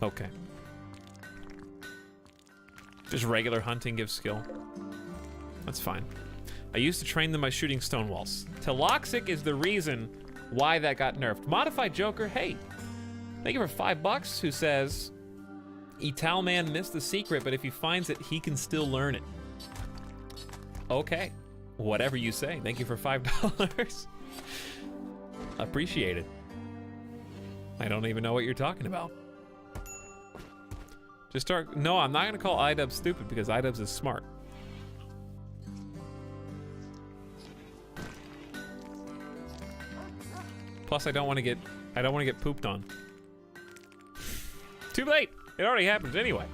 Okay. Just regular hunting gives skill. That's fine. I used to train them by shooting stone walls. Etalyx is the reason why that got nerfed. Modified Joker, hey. Thank you for $5, who says, Etalman missed the secret, but if he finds it, he can still learn it. Okay. Whatever you say. Thank you for $5. Appreciate it. I don't even know what you're talking about. Just start. No, I'm not gonna call iDubbbz stupid because iDubbbz is smart. Plus, I don't want to get pooped on. Too late. It already happened anyway.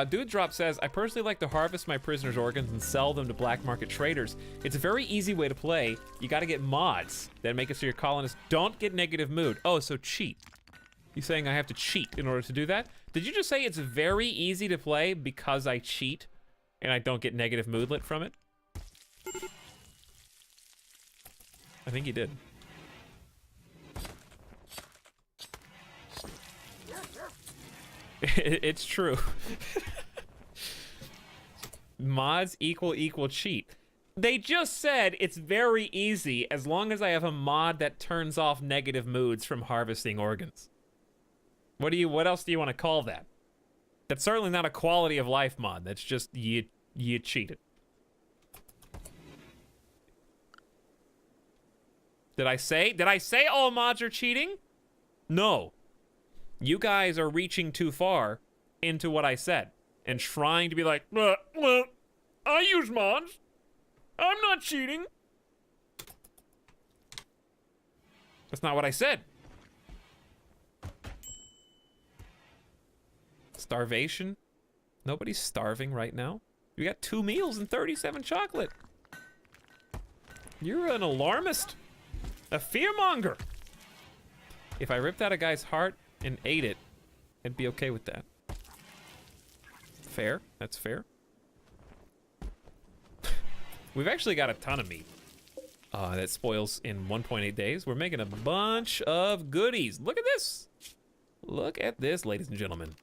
Dude Drop says, I personally like to harvest my prisoners' organs and sell them to black market traders. It's a very easy way to play. You gotta get mods that make it so your colonists don't get negative mood. Oh, so cheat. You saying I have to cheat in order to do that? Did you just say it's very easy to play because I cheat and I don't get negative moodlet from it? I think you did. It's true. Mods equal cheat. They just said it's very easy as long as I have a mod that turns off negative moods from harvesting organs. What else do you want to call that? That's certainly not a quality of life mod. That's just you cheated. Did I say all mods are cheating? No. You guys are reaching too far into what I said and trying to be like, well, I use mods. I'm not cheating. That's not what I said. Starvation? Nobody's starving right now. You got 2 meals and 37 chocolate. You're an alarmist. A fearmonger. If I ripped out a guy's heart and ate it, I'd be okay with that. Fair. That's fair. We've actually got a ton of meat. That spoils in 1.8 days. We're making a bunch of goodies. Look at this. Look at this, ladies and gentlemen.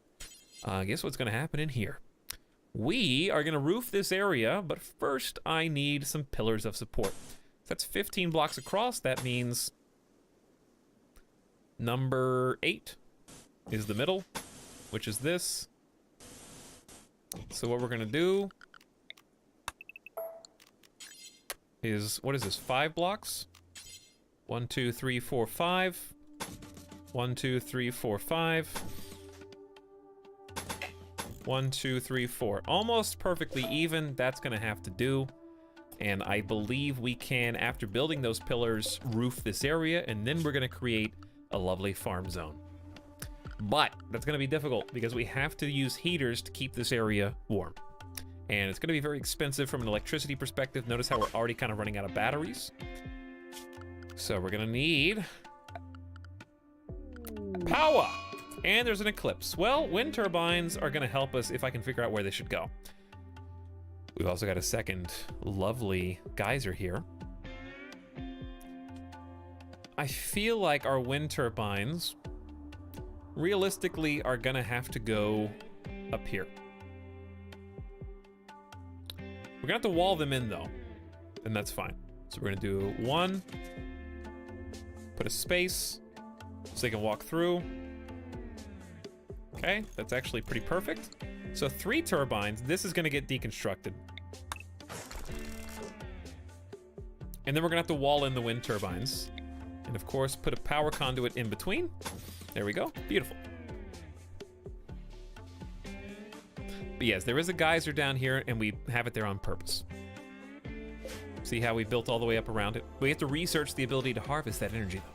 Guess what's gonna happen in here? We are gonna roof this area, but first I need some pillars of support. That's 15 blocks across. That means number 8 is the middle, which is this. So what we're gonna do is, what is this, 5 blocks? 1, 2, 3, 4, 5. 1, 2, 3, 4, 5. 1, 2, 3, 4. Almost perfectly even. That's gonna have to do. And I believe we can, after building those pillars, roof this area, and then we're gonna create a lovely farm zone. But that's gonna be difficult because we have to use heaters to keep this area warm. And it's gonna be very expensive from an electricity perspective. Notice how we're already kind of running out of batteries. So we're gonna need power. And there's an eclipse. Well, wind turbines are gonna help us if I can figure out where they should go. We've also got a second lovely geyser here. I feel like our wind turbines realistically are gonna have to go up here. We're gonna have to wall them in though, and that's fine. So we're gonna do 1, put a space so they can walk through. Okay, that's actually pretty perfect. So 3 turbines, this is gonna get deconstructed. And then we're gonna have to wall in the wind turbines. And of course, put a power conduit in between. There we go, beautiful. But yes, there is a geyser down here and we have it there on purpose. See how we built all the way up around it? We have to research the ability to harvest that energy though.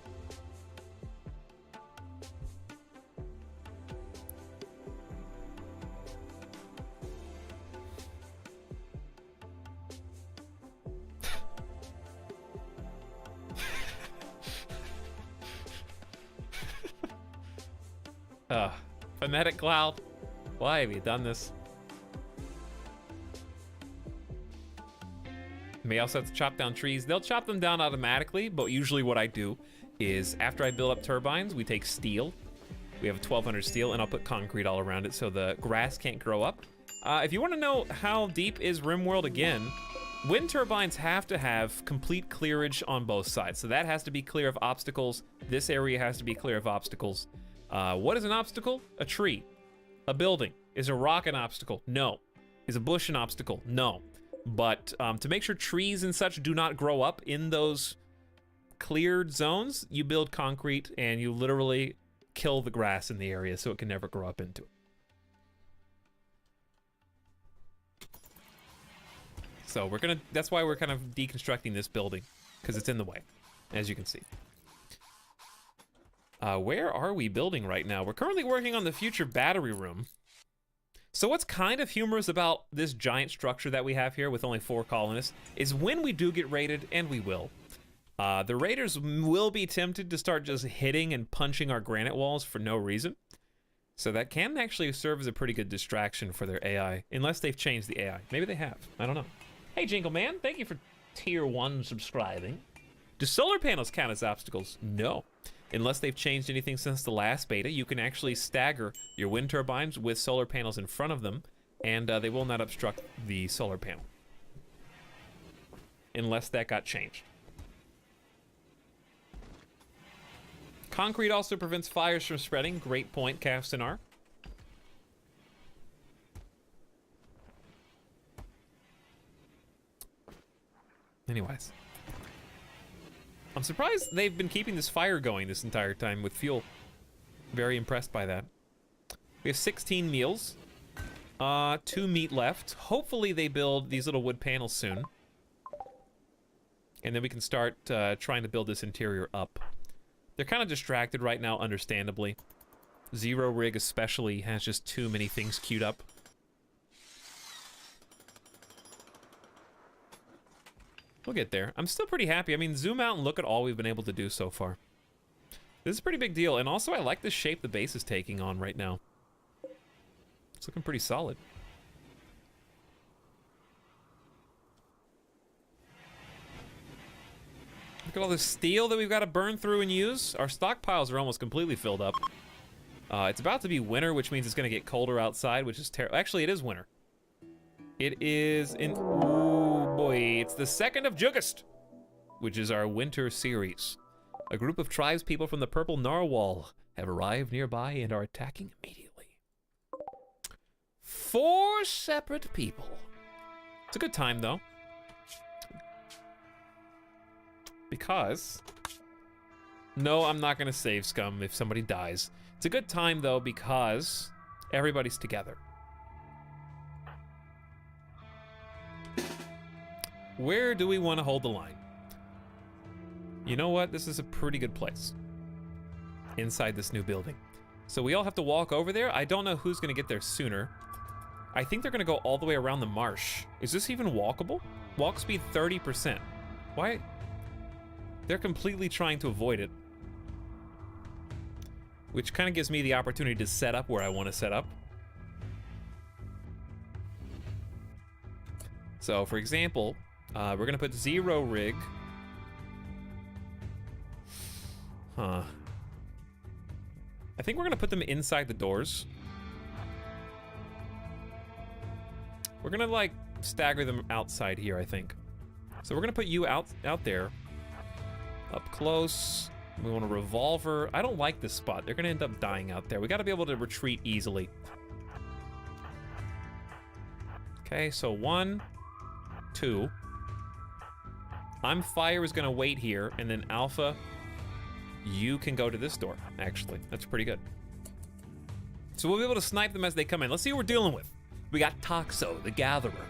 Phonetic Cloud, why have you done this? May also have to chop down trees. They'll chop them down automatically, but usually what I do is after I build up turbines, we take steel. We have 1,200 steel, and I'll put concrete all around it so the grass can't grow up. If you want to know how deep is RimWorld again, wind turbines have to have complete clearage on both sides. So that has to be clear of obstacles. This area has to be clear of obstacles. What is an obstacle? A tree. A building. Is a rock an obstacle? No. Is a bush an obstacle? No. But to make sure trees and such do not grow up in those cleared zones, you build concrete and you literally kill the grass in the area so it can never grow up into it. So we're gonna, that's why we're kind of deconstructing this building, because it's in the way, as you can see. Where are we building right now? We're currently working on the future battery room. So what's kind of humorous about this giant structure that we have here with only 4 colonists is when we do get raided, and we will, the raiders will be tempted to start just hitting and punching our granite walls for no reason. So that can actually serve as a pretty good distraction for their AI, unless they've changed the AI. Maybe they have, I don't know. Hey Jingle Man, thank you for tier 1 subscribing. Do solar panels count as obstacles? No. Unless they've changed anything since the last beta, you can actually stagger your wind turbines with solar panels in front of them, and they will not obstruct the solar panel. Unless that got changed. Concrete also prevents fires from spreading. Great point, Castanar. Anyways. I'm surprised they've been keeping this fire going this entire time with fuel. Very impressed by that. We have 16 meals. 2 meat left. Hopefully they build these little wood panels soon. And then we can start trying to build this interior up. They're kind of distracted right now, understandably. Zero Rig especially has just too many things queued up. We'll get there. I'm still pretty happy. I mean, zoom out and look at all we've been able to do so far. This is a pretty big deal, and also I like the shape the base is taking on right now. It's looking pretty solid. Look at all this steel that we've got to burn through and use. Our stockpiles are almost completely filled up. It's about to be winter, which means it's going to get colder outside, which is terrible. Actually, it is winter. It is in... Oh boy, it's the 2nd of August, which is our winter series. A group of tribespeople from the Purple Narwhal have arrived nearby and are attacking immediately. 4 separate people. It's a good time, though. Because... No, I'm not gonna save Scum if somebody dies. It's a good time, though, because everybody's together. Where do we want to hold the line? You know what? This is a pretty good place. Inside this new building. So we all have to walk over there. I don't know who's going to get there sooner. I think they're going to go all the way around the marsh. Is this even walkable? Walk speed 30%. Why? They're completely trying to avoid it. Which kind of gives me the opportunity to set up where I want to set up. So, for example... we're gonna put 0 rig. Huh. I think we're gonna put them inside the doors. We're gonna like stagger them outside here, I think. So we're gonna put you out there. Up close. We want a revolver. I don't like this spot. They're gonna end up dying out there. We gotta be able to retreat easily. Okay, so 1, 2. Fire is gonna wait here, and then Alpha, you can go to this door, actually. That's pretty good. So we'll be able to snipe them as they come in. Let's see what we're dealing with. We got Toxo, the Gatherer.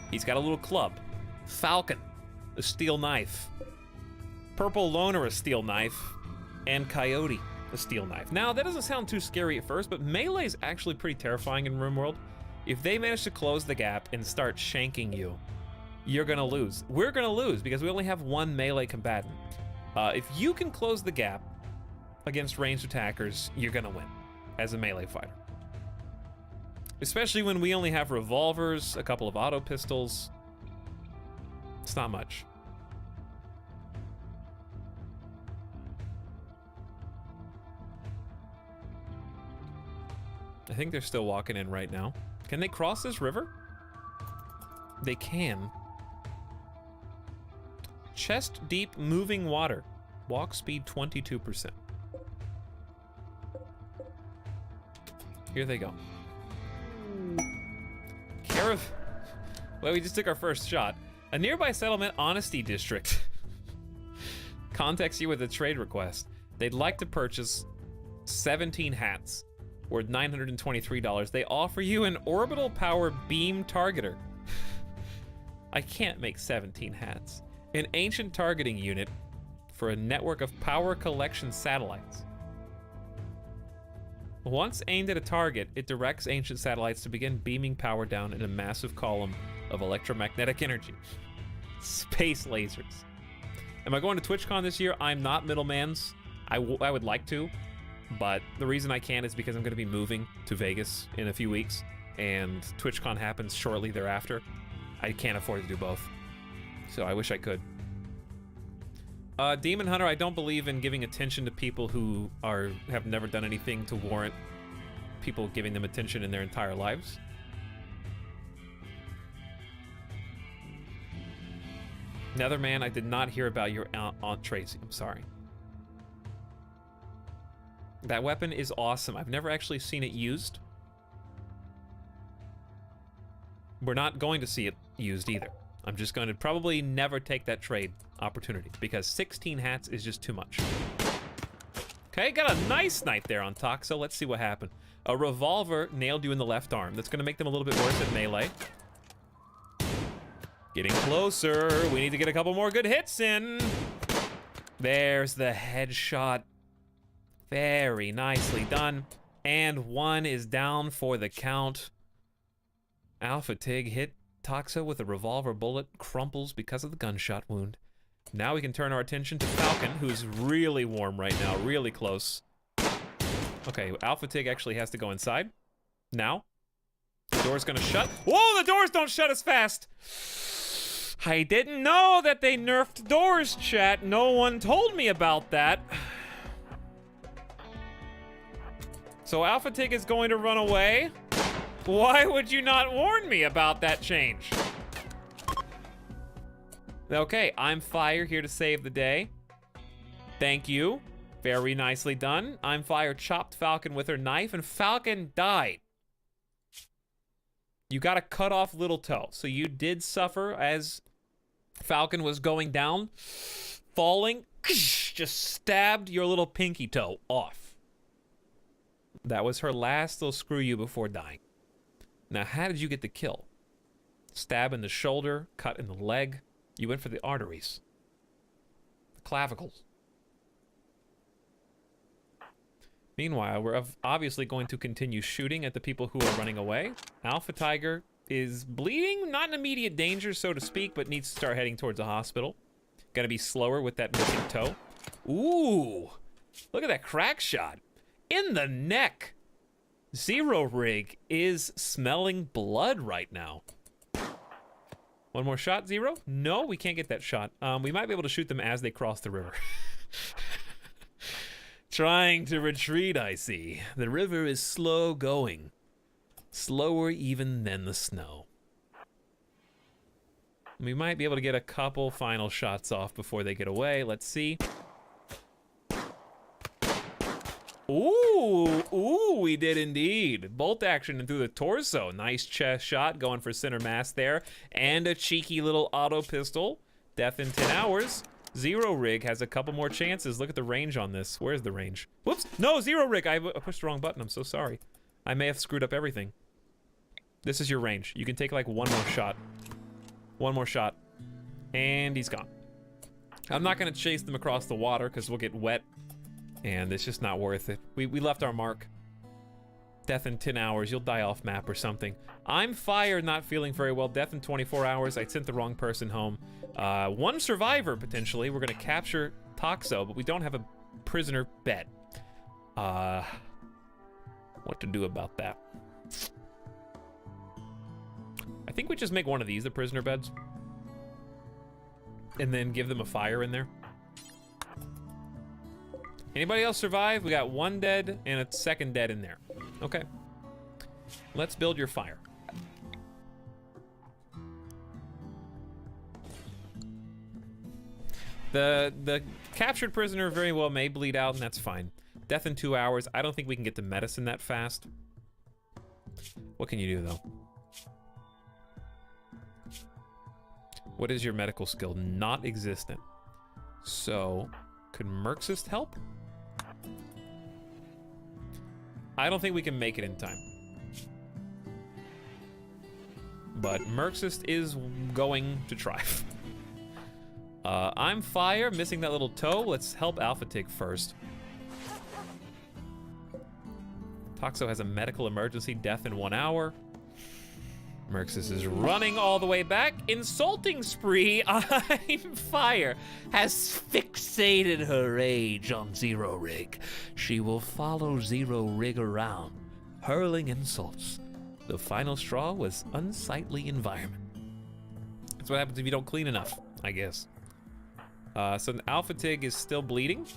He's got a little club. Falcon, a steel knife. Purple Loner, a steel knife. And Coyote, a steel knife. Now, that doesn't sound too scary at first, but melee is actually pretty terrifying in RimWorld. If they manage to close the gap and start shanking you, you're gonna lose. We're gonna lose because we only have 1 melee combatant. If you can close the gap against ranged attackers, you're gonna win as a melee fighter. Especially when we only have revolvers, a couple of auto pistols. It's not much. I think they're still walking in right now. Can they cross this river? They can. Chest deep moving water. Walk speed 22%. Here they go. Well, we just took our first shot. A nearby settlement honesty district contacts you with a trade request. They'd like to purchase 17 hats worth $923. They offer you an orbital power beam targeter. I can't make 17 hats. An ancient targeting unit for a network of power collection satellites. Once aimed at a target, it directs ancient satellites to begin beaming power down in a massive column of electromagnetic energy. Space lasers. Am I going to TwitchCon this year? I'm not middlemans. I would like to, but the reason I can't is because I'm going to be moving to Vegas in a few weeks, and TwitchCon happens shortly thereafter. I can't afford to do both, so I wish I could. Demon Hunter, I don't believe in giving attention to people who have never done anything to warrant people giving them attention in their entire lives. Netherman, I did not hear about your Aunt Tracy. I'm sorry. That weapon is awesome. I've never actually seen it used. We're not going to see it used either. I'm just going to probably never take that trade opportunity because 16 hats is just too much. Okay, got a nice snipe there on Toxo. Let's see what happened. A revolver nailed you in the left arm. That's going to make them a little bit worse at melee. Getting closer. We need to get a couple more good hits in. There's the headshot. Very nicely done. And one is down for the count. Alpha Tig hit Toxo with a revolver bullet, crumples because of the gunshot wound. Now we can turn our attention to Falcon, who's really warm right now, really close. Okay, Alpha Tig actually has to go inside. Now. The door's gonna shut. Whoa, the doors don't shut as fast! I didn't know that they nerfed doors, chat. No one told me about that. So Alpha Tig is going to run away. Why would you not warn me about that change? Okay, I'm Fire here to save the day. Thank you. Very nicely done. I'm Fire chopped Falcon with her knife and Falcon died. You got a cut off little toe. So you did suffer as Falcon was going down, falling, just stabbed your little pinky toe off. That was her last little screw you before dying. Now, how did you get the kill? Stab in the shoulder, cut in the leg. You went for the arteries. The clavicles. Meanwhile, we're obviously going to continue shooting at the people who are running away. Alpha Tiger is bleeding, not in immediate danger, so to speak, but needs to start heading towards a hospital. Gotta be slower with that missing toe. Ooh, look at that crack shot. In the neck. Zero Rig is smelling blood right now. One more shot, Zero? No, we can't get that shot. We might be able to shoot them as they cross the river. Trying to retreat, I see. The river is slow going. Slower even than the snow. We might be able to get a couple final shots off before they get away. Let's see. Ooh, we did indeed. Bolt action through the torso. Nice chest shot going for center mass there. And a cheeky little auto pistol. Death in 10 hours. Zero Rig has a couple more chances. Look at the range on this. Where's the range? Whoops. No, Zero Rig. I pushed the wrong button. I'm so sorry. I may have screwed up everything. This is your range. You can take like one more shot. One more shot. And he's gone. I'm not going to chase them across the water because we'll get wet. And it's just not worth it. We left our mark. Death in 10 hours. You'll die off map or something. I'm Fire, not feeling very well. Death in 24 hours. I sent the wrong person home. One survivor, potentially. We're going to capture Toxo, but we don't have a prisoner bed. What to do about that? I think we just make one of these the prisoner beds. And then give them a fire in there. Anybody else survive? We got one dead and a second dead in there. Okay. Let's build your fire. The captured prisoner very well may bleed out, and that's fine. Death in 2 hours. I don't think we can get to medicine that fast. What can you do, though? What is your medical skill? Not existent. So, could Merxist help? I don't think we can make it in time. But Merxist is going to try. I'm fire, missing that little toe. Let's help Alpha Tig first. Toxo has a medical emergency, death in 1 hour. Merxis is running all the way back. Insulting spree, I'm fire, has fixated her rage on Zero Rig. She will follow Zero Rig around, hurling insults. The final straw was unsightly environment. That's what happens if you don't clean enough, I guess. So Alpha Tig is still bleeding.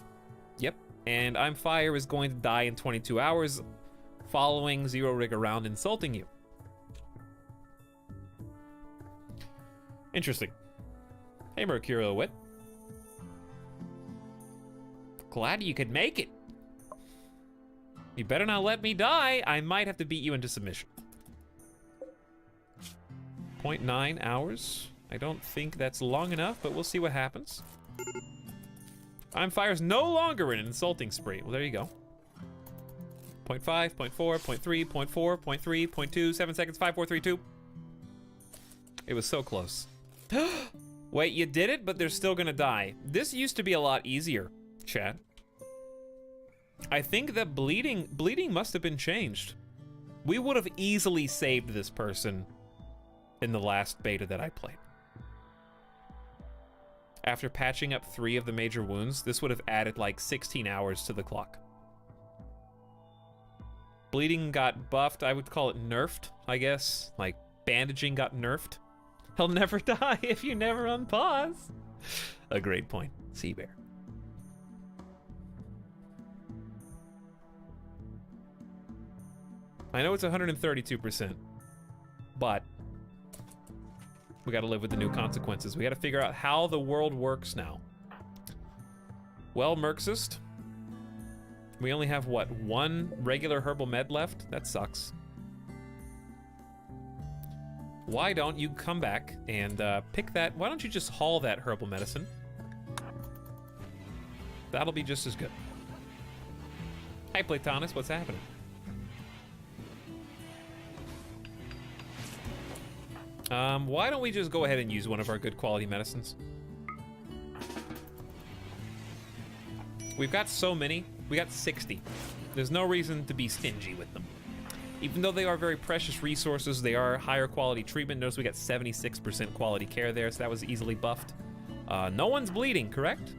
Yep. And I'm fire is going to die in 22 hours, following Zero Rig around, insulting you. Interesting. Hey, Mercurial Wit. Glad you could make it. You better not let me die. I might have to beat you into submission. 0.9 hours. I don't think that's long enough, but we'll see what happens. I'm fire's no longer an insulting spree. Well, there you go. 0.5, 0.4, 0.3, 0.4, 0.3, 0.2, 7 seconds, 5, 4, 3, 2. It was so close. Wait, you did it, but they're still gonna die. This used to be a lot easier, chat. I think that bleeding must have been changed. We would have easily saved this person in the last beta that I played. After patching up 3 of the major wounds, this would have added like 16 hours to the clock. Bleeding got buffed. I would call it nerfed, I guess. Like, bandaging got nerfed. He'll never die if you never unpause. A great point, Sea Bear. I know it's 132%, but we gotta live with the new consequences. We gotta figure out how the world works now. Well, Merxist, we only have, what, 1 regular herbal med left? That sucks. Why don't you come back and pick that? Why don't you just haul that herbal medicine? That'll be just as good. Hi, Platonus, what's happening? Why don't we just go ahead and use one of our good quality medicines? We've got so many. We got 60. There's no reason to be stingy with them. Even though they are very precious resources, they are higher quality treatment. Notice we got 76% quality care there, so that was easily buffed. No one's bleeding, correct?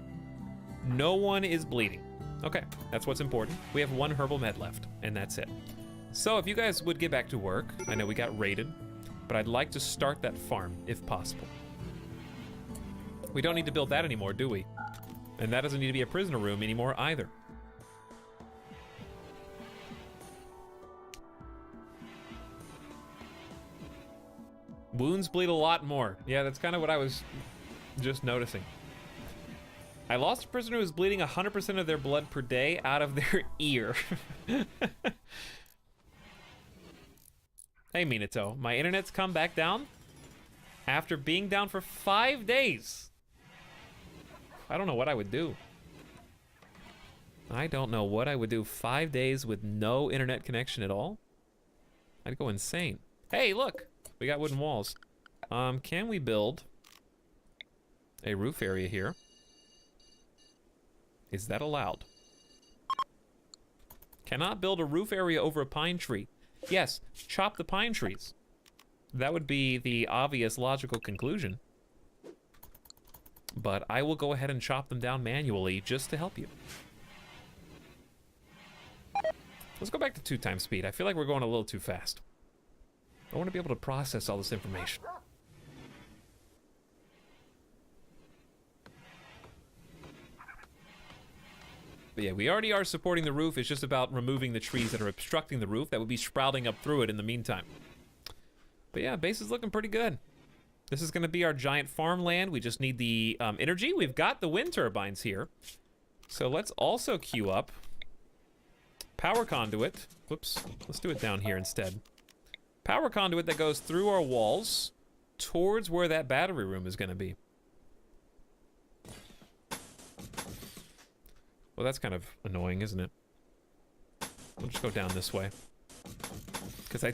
No one is bleeding. Okay, that's what's important. We have 1 herbal med left, and that's it. So if you guys would get back to work, I know we got raided, but I'd like to start that farm, if possible. We don't need to build that anymore, do we? And that doesn't need to be a prisoner room anymore either. Wounds bleed a lot more. Yeah, that's kind of what I was just noticing. I lost a prisoner who was bleeding 100% of their blood per day out of their ear. Hey, Minato, my internet's come back down after being down for 5 days. I don't know what I would do. I don't know what I would do 5 days with no internet connection at all. I'd go insane. Hey, look, we got wooden walls. Can we build a roof area here? Is that allowed? Cannot build a roof area over a pine tree. Yes, chop the pine trees. That would be the obvious logical conclusion. But I will go ahead and chop them down manually just to help you. Let's go back to 2 times speed. I feel like we're going a little too fast. I want to be able to process all this information. But yeah, we already are supporting the roof. It's just about removing the trees that are obstructing the roof that would be sprouting up through it in the meantime. But yeah, base is looking pretty good. This is going to be our giant farmland. We just need the energy. We've got the wind turbines here. So let's also queue up power conduit. Whoops, let's do it down here instead. Power conduit that goes through our walls towards where that battery room is going to be. Well, that's kind of annoying, isn't it? We'll just go down this way. Because I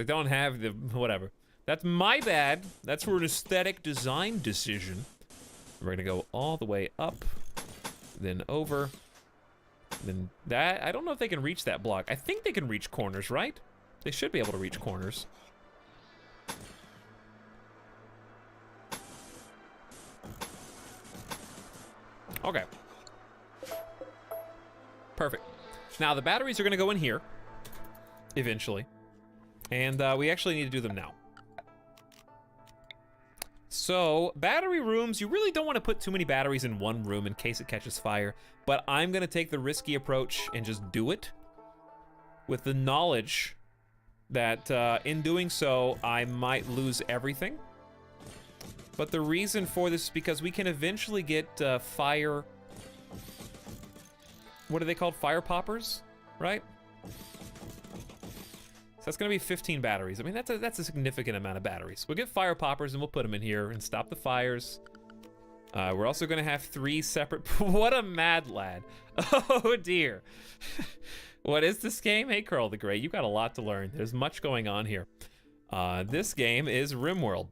don't have the... whatever. That's my bad. That's for an aesthetic design decision. We're going to go all the way up. Then over. Then that... I don't know if they can reach that block. I think they can reach corners, right? They should be able to reach corners. Okay. Perfect. Now, the batteries are going to go in here. Eventually. And we actually need to do them now. So, battery rooms, you really don't want to put too many batteries in one room in case it catches fire. But I'm going to take the risky approach and just do it. With the knowledge that in doing so, I might lose everything. But the reason for this is because we can eventually get fire... what are they called? Fire poppers, right? So that's gonna be 15 batteries. I mean, that's a significant amount of batteries. We'll get fire poppers and we'll put them in here and stop the fires. We're also gonna have 3 separate... what a mad lad. Oh dear. What is this game? Hey, Curl the Great, you've got a lot to learn. There's much going on here. This game is RIMWORLD.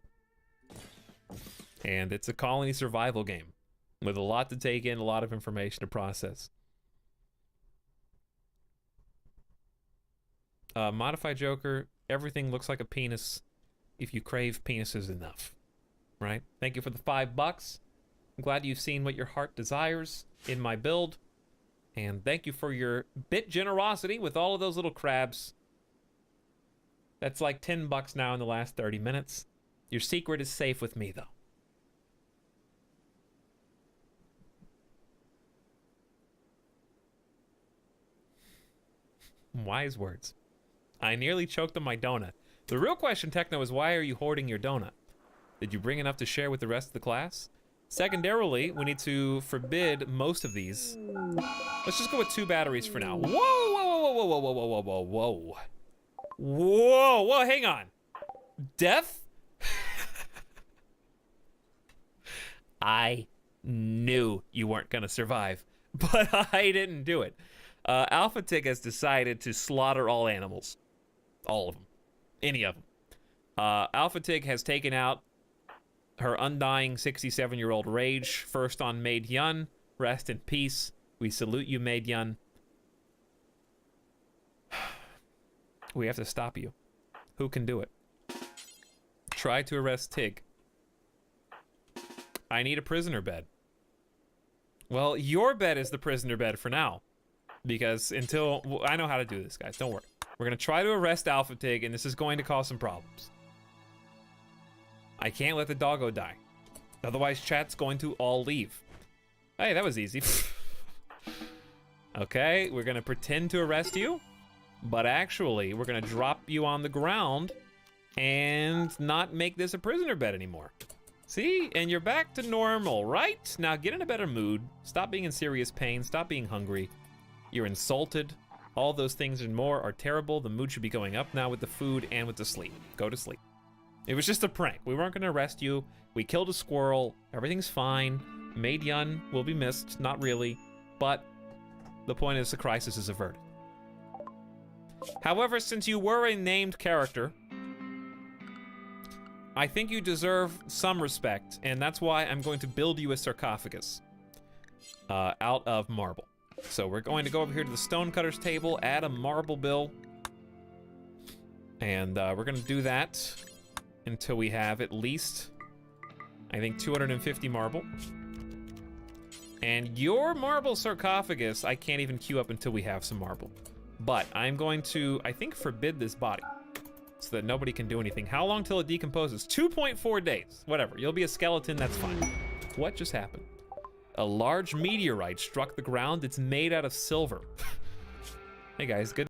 And it's a colony survival game with a lot to take in, a lot of information to process. Modified Joker, everything looks like a penis if you crave penises enough, right? Thank you for the $5. I'm glad you've seen what your heart desires in my build. And thank you for your bit generosity with all of those little crabs. That's like $10 now in the last 30 minutes. Your secret is safe with me, though. Wise words. I nearly choked on my donut. The real question, Techno, is why are you hoarding your donut? Did you bring enough to share with the rest of the class? Secondarily, we need to forbid most of these. Let's just go with 2 batteries for now. Whoa, whoa, whoa, whoa, whoa, whoa, whoa, whoa, whoa. Whoa, whoa, hang on. Death? I knew you weren't gonna survive, but I didn't do it. Alpha Tig has decided to slaughter all animals. All of them. Any of them. Alpha Tig has taken out her undying 67-year-old rage, first on Maid Yun. Rest in peace. We salute you, Maid Yun. We have to stop you. Who can do it? Try to arrest Tig. I need a prisoner bed. Well, your bed is the prisoner bed for now. Because until... I know how to do this, guys. Don't worry. We're going to try to arrest Alpha Tig, and this is going to cause some problems. I can't let the doggo die. Otherwise, chat's going to all leave. Hey, that was easy. Okay, we're going to pretend to arrest you. But actually, we're going to drop you on the ground and not make this a prisoner bed anymore. See? And you're back to normal, right? Now get in a better mood. Stop being in serious pain. Stop being hungry. You're insulted. All those things and more are terrible. The mood should be going up now with the food and with the sleep. Go to sleep. It was just a prank. We weren't going to arrest you. We killed a squirrel. Everything's fine. Maid Yun will be missed. Not really. But the point is the crisis is averted. However, since you were a named character, I think you deserve some respect, and that's why I'm going to build you a sarcophagus out of marble. So we're going to go over here to the stonecutter's table, add a marble bill, and we're going to do that until we have at least, I think, 250 marble. And your marble sarcophagus, I can't even queue up until we have some marble. But I'm going to, I think, forbid this body so that nobody can do anything. How long till it decomposes? 2.4 days. Whatever. You'll be a skeleton, that's fine. What just happened? A large meteorite struck the ground. It's made out of silver. Hey guys, good